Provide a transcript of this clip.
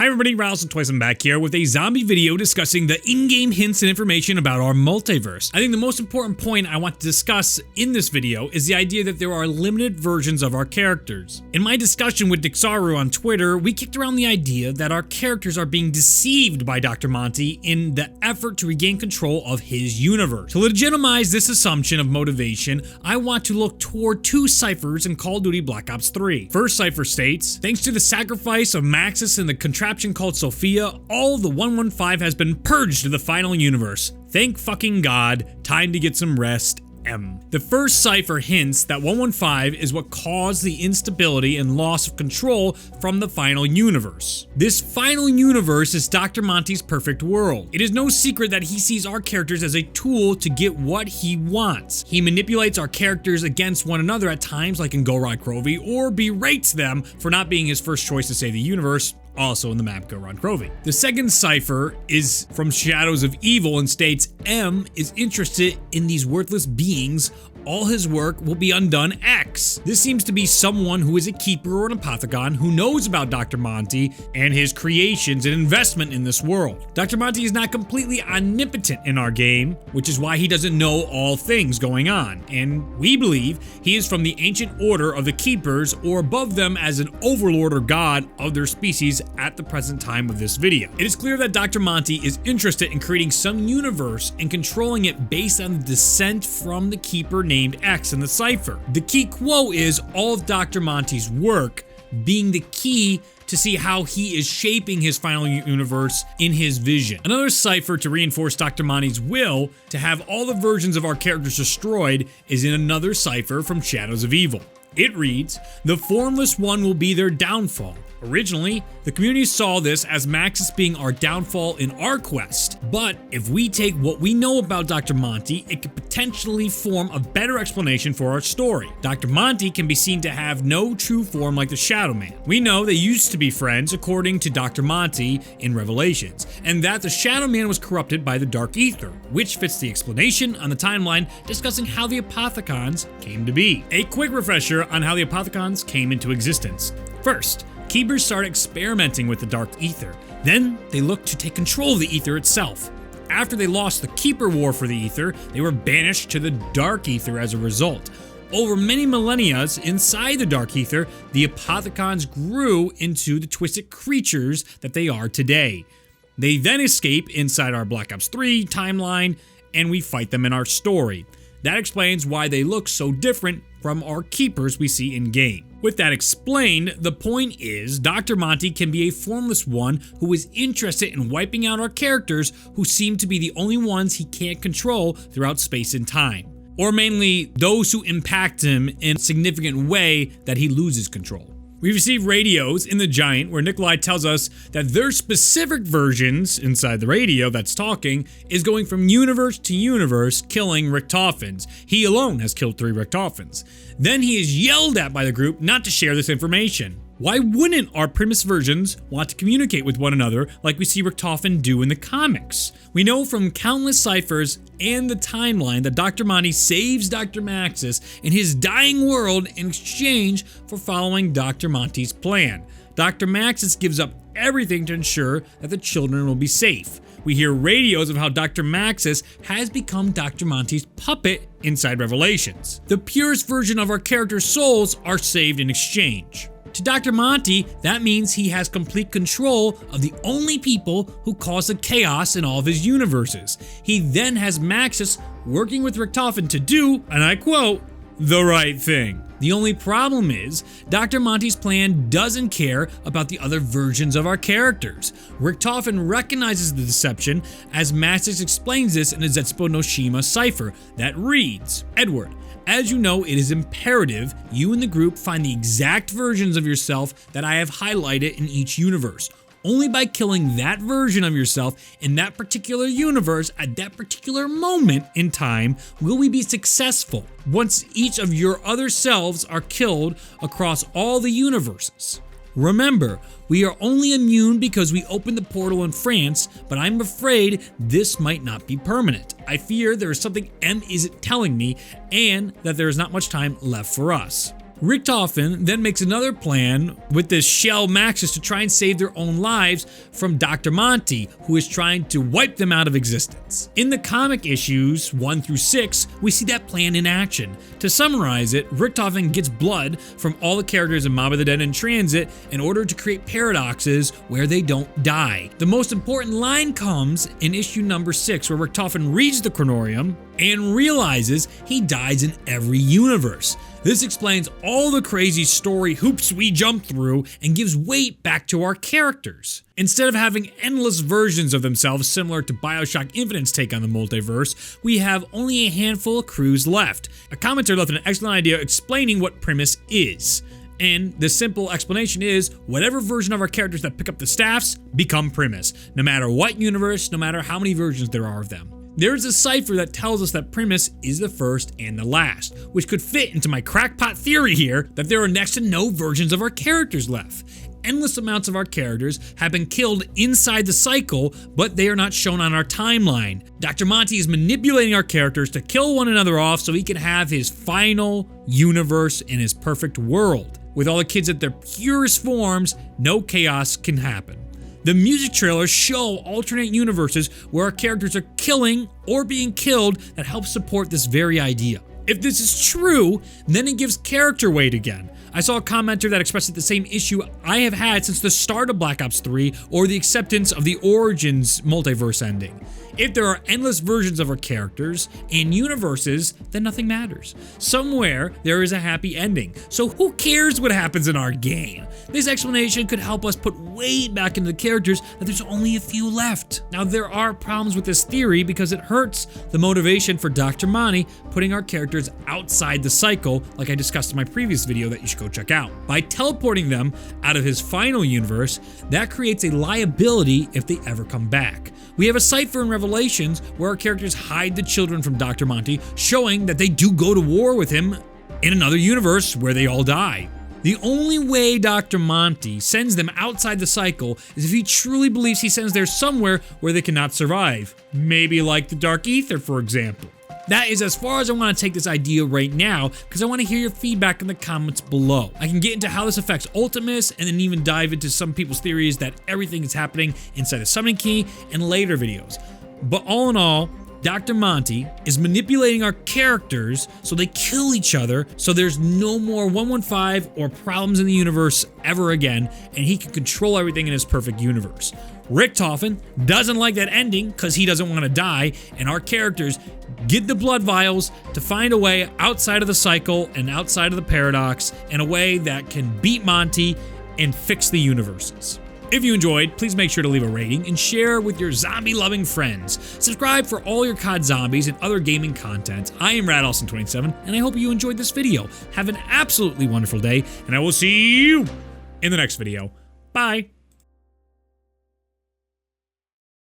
Hi everybody, Rattlesnake back here with a zombie video discussing the in-game hints and information about our multiverse. I think the most important point I want to discuss in this video is the idea that there are limited versions of our characters. In my discussion with Dixaru on Twitter, we kicked around the idea that our characters are being deceived by Dr. Monty in the effort to regain control of his universe. To legitimize this assumption of motivation, I want to look toward two ciphers in Call of Duty Black Ops 3. First cipher states, thanks to the sacrifice of Maxis and the contraption called Sophia, all of the 115 has been purged to the final universe. Thank fucking God, time to get some rest. M. The first cipher hints that 115 is what caused the instability and loss of control from the final universe. This final universe is Dr. Monty's perfect world. It is no secret that he sees our characters as a tool to get what he wants. He manipulates our characters against one another at times, like in Go Rod Crovey, or berates them for not being his first choice to save the universe, also in the map Go Rod Crovey. The second cipher is from Shadows of Evil and states M is interested in these worthless beings. All his work will be undone X. This seems to be someone who is a keeper or an apothecon who knows about Dr. Monty and his creations and investment in this world. Dr. Monty is not completely omnipotent in our game, which is why he doesn't know all things going on, and we believe he is from the ancient order of the keepers or above them as an overlord or god of their species at the present time of this video. It is clear that Dr. Monty is interested in creating some universe and controlling it based on the descent from the keeper named X in the cipher. The key quote is all of Dr. Monty's work being the key to see how he is shaping his final universe in his vision. Another cipher to reinforce Dr. Monty's will to have all the versions of our characters destroyed is in another cipher from Shadows of Evil. It reads, the formless one will be their downfall. Originally, the community saw this as Maxis being our downfall in our quest, but if we take what we know about Dr. Monty, it could potentially form a better explanation for our story. Dr. Monty can be seen to have no true form like the Shadow Man. We know they used to be friends according to Dr. Monty in Revelations, and that the Shadow Man was corrupted by the Dark Ether, which fits the explanation on the timeline discussing how the Apothecons came to be. A quick refresher on how the Apothecons came into existence. First, Keepers started experimenting with the Dark Ether. Then, they looked to take control of the Ether itself. After they lost the Keeper War for the Ether, they were banished to the Dark Ether as a result. Over many millennia inside the Dark Ether, the Apothecons grew into the twisted creatures that they are today. They then escape inside our Black Ops 3 timeline, and we fight them in our story. That explains why they look so different from our keepers we see in-game. With that explained, the point is Dr. Monty can be a formless one who is interested in wiping out our characters who seem to be the only ones he can't control throughout space and time. Or mainly those who impact him in a significant way that he loses control. We receive radios in the Giant where Nikolai tells us that their specific versions inside the radio that's talking is going from universe to universe killing Richtophens. He alone has killed 3 Richtophens. Then he is yelled at by the group not to share this information. Why wouldn't our Primus versions want to communicate with one another like we see Richthofen do in the comics? We know from countless ciphers and the timeline that Dr. Monty saves Dr. Maxis in his dying world in exchange for following Dr. Monty's plan. Dr. Maxis gives up everything to ensure that the children will be safe. We hear radios of how Dr. Maxis has become Dr. Monty's puppet inside Revelations. The purest version of our characters' souls are saved in exchange. To Dr. Monty, that means he has complete control of the only people who cause the chaos in all of his universes. He then has Maxis working with Richtofen to do, and I quote, the right thing. The only problem is, Dr. Monty's plan doesn't care about the other versions of our characters. Richtofen recognizes the deception as Maxis explains this in a Zetsubo no Shima cipher that reads, Edward, as you know, it is imperative you and the group find the exact versions of yourself that I have highlighted in each universe. Only by killing that version of yourself in that particular universe at that particular moment in time will we be successful once each of your other selves are killed across all the universes. Remember, we are only immune because we opened the portal in France, but I'm afraid this might not be permanent. I fear there is something M isn't telling me and that there is not much time left for us. Richtofen then makes another plan with this shell Maxis to try and save their own lives from Dr. Monty, who is trying to wipe them out of existence. In the comic issues 1 through 6, we see that plan in action. To summarize it, Richtofen gets blood from all the characters in Mob of the Dead in transit in order to create paradoxes where they don't die. The most important line comes in issue number 6, where Richtofen reads the chronorium and realizes he dies in every universe. This explains all the crazy story hoops we jump through and gives weight back to our characters. Instead of having endless versions of themselves similar to BioShock Infinite's take on the multiverse, we have only a handful of crews left. A commenter left an excellent idea explaining what Primus is. And the simple explanation is, whatever version of our characters that pick up the staffs become Primus, no matter what universe, no matter how many versions there are of them. There is a cipher that tells us that Primus is the first and the last, which could fit into my crackpot theory here that there are next to no versions of our characters left. Endless amounts of our characters have been killed inside the cycle, but they are not shown on our timeline. Dr. Monty is manipulating our characters to kill one another off so he can have his final universe in his perfect world. With all the kids at their purest forms, no chaos can happen. The music trailers show alternate universes where our characters are killing or being killed that helps support this very idea. If this is true, then it gives character weight again. I saw a commenter that expressed it the same issue I have had since the start of Black Ops 3 or the acceptance of the Origins multiverse ending. If there are endless versions of our characters and universes, then nothing matters. Somewhere there is a happy ending, so who cares what happens in our game? This explanation could help us put weight back into the characters that there's only a few left. Now there are problems with this theory because it hurts the motivation for Dr. Monty putting our characters outside the cycle, like I discussed in my previous video that you should go check out. By teleporting them out of his final universe, that creates a liability if they ever come back. We have a cipher in Revelations where our characters hide the children from Dr. Monty, showing that they do go to war with him in another universe where they all die. The only way Dr. Monty sends them outside the cycle is if he truly believes he sends there somewhere where they cannot survive. Maybe like the Dark Ether, for example. That is as far as I want to take this idea right now, because I want to hear your feedback in the comments below. I can get into how this affects Ultimus, and then even dive into some people's theories that everything is happening inside the summoning key in later videos. But all in all, Dr. Monty is manipulating our characters so they kill each other, so there's no more 115 or problems in the universe ever again, and he can control everything in his perfect universe. Richtofen doesn't like that ending because he doesn't want to die, and our characters get the blood vials to find a way outside of the cycle and outside of the paradox in a way that can beat Monty and fix the universes. If you enjoyed, please make sure to leave a rating and share with your zombie-loving friends. Subscribe for all your COD zombies and other gaming content. I am RadAlson27, and I hope you enjoyed this video. Have an absolutely wonderful day, and I will see you in the next video. Bye.